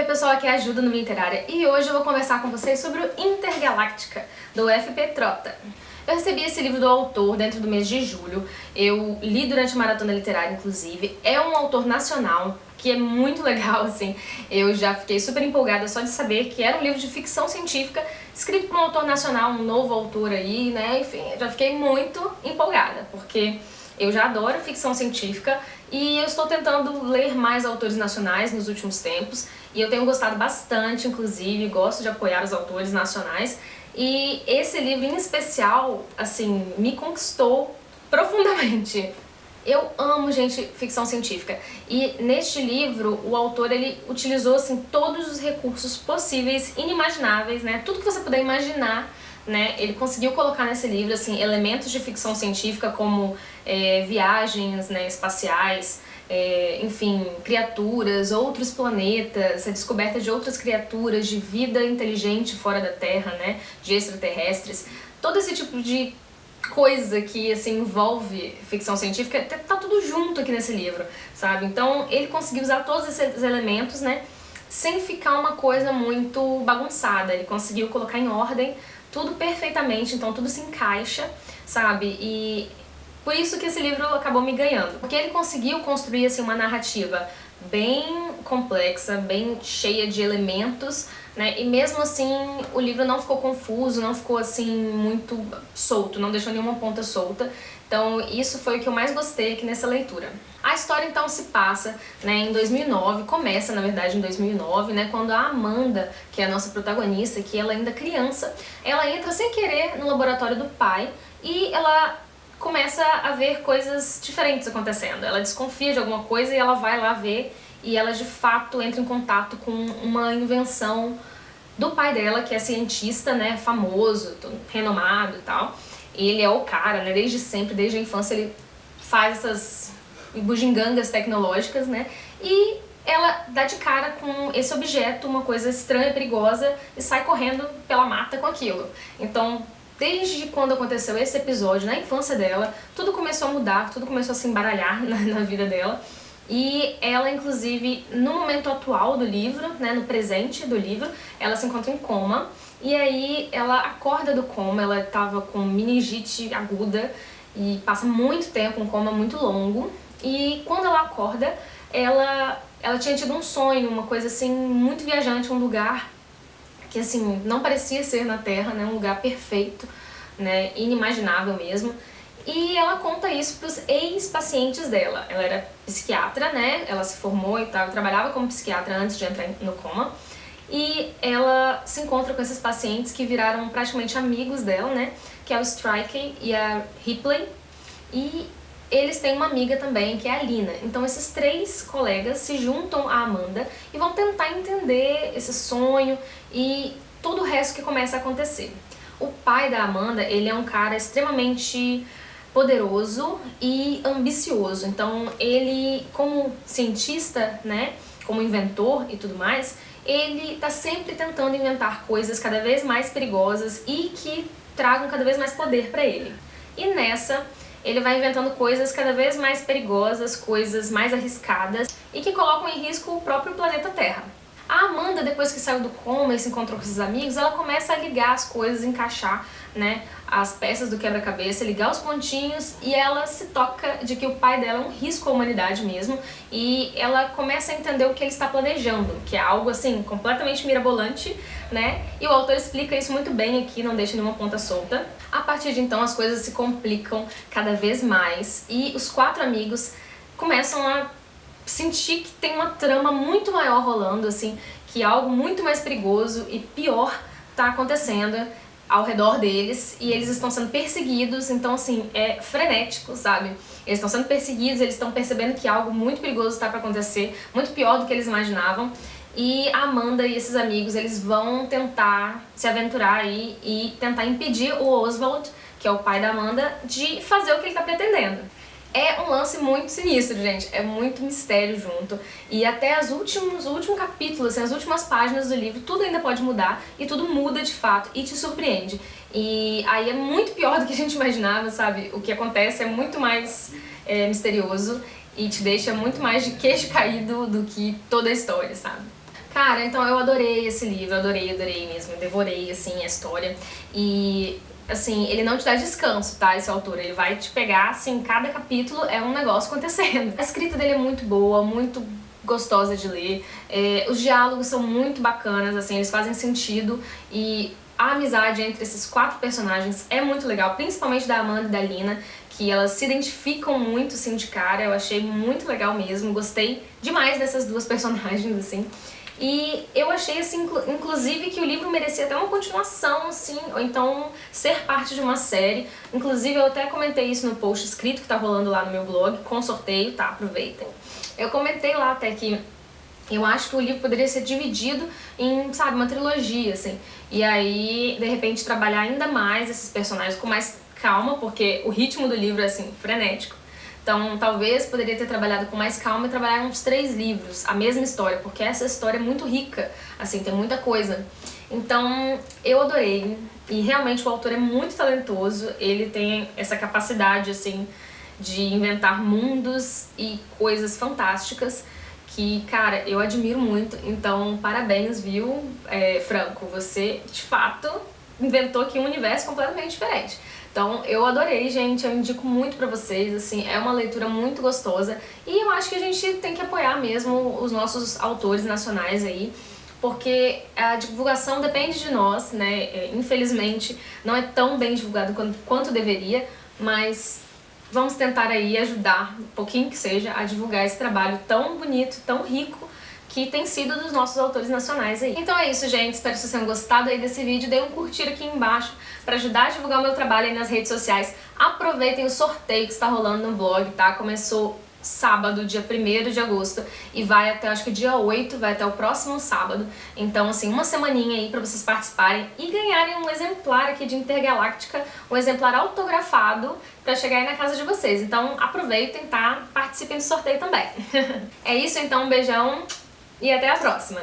Oi pessoal, aqui é a Ajuda no Literária e hoje eu vou conversar com vocês sobre o Intergaláctica, do F.P. Trota. Eu recebi esse livro do autor dentro do mês de julho, eu li durante a maratona literária inclusive, é um autor nacional que é muito legal, assim, eu já fiquei super empolgada só de saber que era um livro de ficção científica escrito por um autor nacional, um novo autor aí, né, enfim, eu já fiquei muito empolgada, porque eu já adoro ficção científica e eu estou tentando ler mais autores nacionais nos últimos tempos e eu tenho gostado bastante, inclusive, gosto de apoiar os autores nacionais e esse livro em especial, assim, me conquistou profundamente. Eu amo, gente, ficção científica e neste livro o autor ele utilizou assim, todos os recursos possíveis, inimagináveis, né? Tudo que você puder imaginar, né? Ele conseguiu colocar nesse livro assim, elementos de ficção científica como viagens, né, espaciais, enfim, criaturas, outros planetas, a descoberta de outras criaturas, de vida inteligente fora da Terra, né? De extraterrestres, todo esse tipo de coisa que assim envolve ficção científica, tá tudo junto aqui nesse livro, sabe? Então ele conseguiu usar todos esses elementos, né, sem ficar uma coisa muito bagunçada. Ele conseguiu colocar em ordem tudo perfeitamente, então tudo se encaixa, sabe? E por isso que esse livro acabou me ganhando, porque ele conseguiu construir assim uma narrativa bem complexa, bem cheia de elementos, né? E mesmo assim o livro não ficou confuso, não ficou assim muito solto, não deixou nenhuma ponta solta. Então isso foi o que eu mais gostei aqui nessa leitura. A história então se passa, né, em 2009, começa na verdade em 2009, né, quando a Amanda, que é a nossa protagonista, que ela ainda criança, ela entra sem querer no laboratório do pai e ela começa a ver coisas diferentes acontecendo. Ela desconfia de alguma coisa e ela vai lá ver e ela de fato entra em contato com uma invenção do pai dela, que é cientista, né, famoso, renomado e tal. Ele é o cara, né, desde sempre, desde a infância ele faz essas bugigangas tecnológicas, né, e ela dá de cara com esse objeto, uma coisa estranha, perigosa, e sai correndo pela mata com aquilo. Então, desde quando aconteceu esse episódio, na infância dela, tudo começou a mudar, tudo começou a se embaralhar na vida dela. E ela, inclusive, no momento atual do livro, né, no presente do livro, ela se encontra em coma. E aí ela acorda do coma, ela estava com meningite aguda e passa muito tempo, um coma muito longo. E quando ela acorda, ela tinha tido um sonho, uma coisa assim, muito viajante, um lugar que assim, não parecia ser na Terra, né, um lugar perfeito, né, inimaginável mesmo. E ela conta isso para os ex-pacientes dela. Ela era psiquiatra, né, ela se formou e tal, trabalhava como psiquiatra antes de entrar no coma. E ela se encontra com esses pacientes que viraram praticamente amigos dela, né, que é o Strike e a Ripley. E eles têm uma amiga também, que é a Lina. Então esses três colegas se juntam a Amanda e vão tentar entender esse sonho e todo o resto que começa a acontecer. O pai da Amanda, ele é um cara extremamente poderoso e ambicioso. Então ele, como cientista, né, como inventor e tudo mais, ele tá sempre tentando inventar coisas cada vez mais perigosas e que tragam cada vez mais poder para ele. E nessa ele vai inventando coisas cada vez mais perigosas, coisas mais arriscadas e que colocam em risco o próprio planeta Terra. A Amanda, depois que saiu do coma e se encontrou com esses amigos, ela começa a ligar as coisas, encaixar, né, as peças do quebra-cabeça, ligar os pontinhos e ela se toca de que o pai dela é um risco à humanidade mesmo e ela começa a entender o que ele está planejando, que é algo assim completamente mirabolante, né, e o autor explica isso muito bem aqui, não deixa nenhuma ponta solta. A partir de então as coisas se complicam cada vez mais e os quatro amigos começam a sentir que tem uma trama muito maior rolando, assim, que algo muito mais perigoso e pior tá acontecendo ao redor deles e eles estão sendo perseguidos, então assim, é frenético, sabe? Eles estão sendo perseguidos, eles estão percebendo que algo muito perigoso está para acontecer, muito pior do que eles imaginavam. E a Amanda e esses amigos, eles vão tentar se aventurar aí e tentar impedir o Oswald, que é o pai da Amanda, de fazer o que ele está pretendendo. É um lance muito sinistro, gente, é muito mistério junto e até o último capítulo, assim, as últimas páginas do livro, tudo ainda pode mudar e tudo muda de fato e te surpreende. E aí é muito pior do que a gente imaginava, sabe? O que acontece é muito mais misterioso e te deixa muito mais de queixo caído do que toda a história, sabe? Cara, então eu adorei esse livro, adorei mesmo, devorei, assim, a história. E, assim, ele não te dá descanso, tá, esse autor, ele vai te pegar, assim, cada capítulo é um negócio acontecendo. A escrita dele é muito boa, muito gostosa de ler, os diálogos são muito bacanas, assim, eles fazem sentido e a amizade entre esses 4 personagens é muito legal, principalmente da Amanda e da Lina, que elas se identificam muito, assim, de cara, eu achei muito legal mesmo, gostei demais dessas 2 personagens, assim. E eu achei, assim, inclusive que o livro merecia até uma continuação, assim, ou então ser parte de uma série. Inclusive, eu até comentei isso no post escrito que tá rolando lá no meu blog, com sorteio, tá? Aproveitem. Eu comentei lá até que eu acho que o livro poderia ser dividido em, sabe, uma trilogia, assim. E aí, de repente, trabalhar ainda mais esses personagens com mais calma, porque o ritmo do livro é, assim, frenético. Então, talvez poderia ter trabalhado com mais calma e trabalhar uns 3 livros, a mesma história, porque essa história é muito rica, assim, tem muita coisa. Então, eu adorei, e realmente o autor é muito talentoso, ele tem essa capacidade, assim, de inventar mundos e coisas fantásticas que, cara, eu admiro muito. Então, parabéns, viu, Franco? Você, de fato, inventou aqui um universo completamente diferente. Então, eu adorei, gente, eu indico muito pra vocês, assim, é uma leitura muito gostosa e eu acho que a gente tem que apoiar mesmo os nossos autores nacionais aí, porque a divulgação depende de nós, né, infelizmente não é tão bem divulgado quanto deveria, mas vamos tentar aí ajudar, um pouquinho que seja, a divulgar esse trabalho tão bonito, tão rico, que tem sido dos nossos autores nacionais aí. Então é isso, gente. Espero que vocês tenham gostado aí desse vídeo. Dê um curtir aqui embaixo para ajudar a divulgar o meu trabalho aí nas redes sociais. Aproveitem o sorteio que está rolando no blog, tá? Começou sábado, dia 1º de agosto, e vai até, acho que dia 8, vai até o próximo sábado. Então, assim, uma semaninha aí pra vocês participarem e ganharem um exemplar aqui de Intergaláctica, um exemplar autografado pra chegar aí na casa de vocês. Então, aproveitem, tá? Participem do sorteio também. É isso, então, um beijão e até a próxima!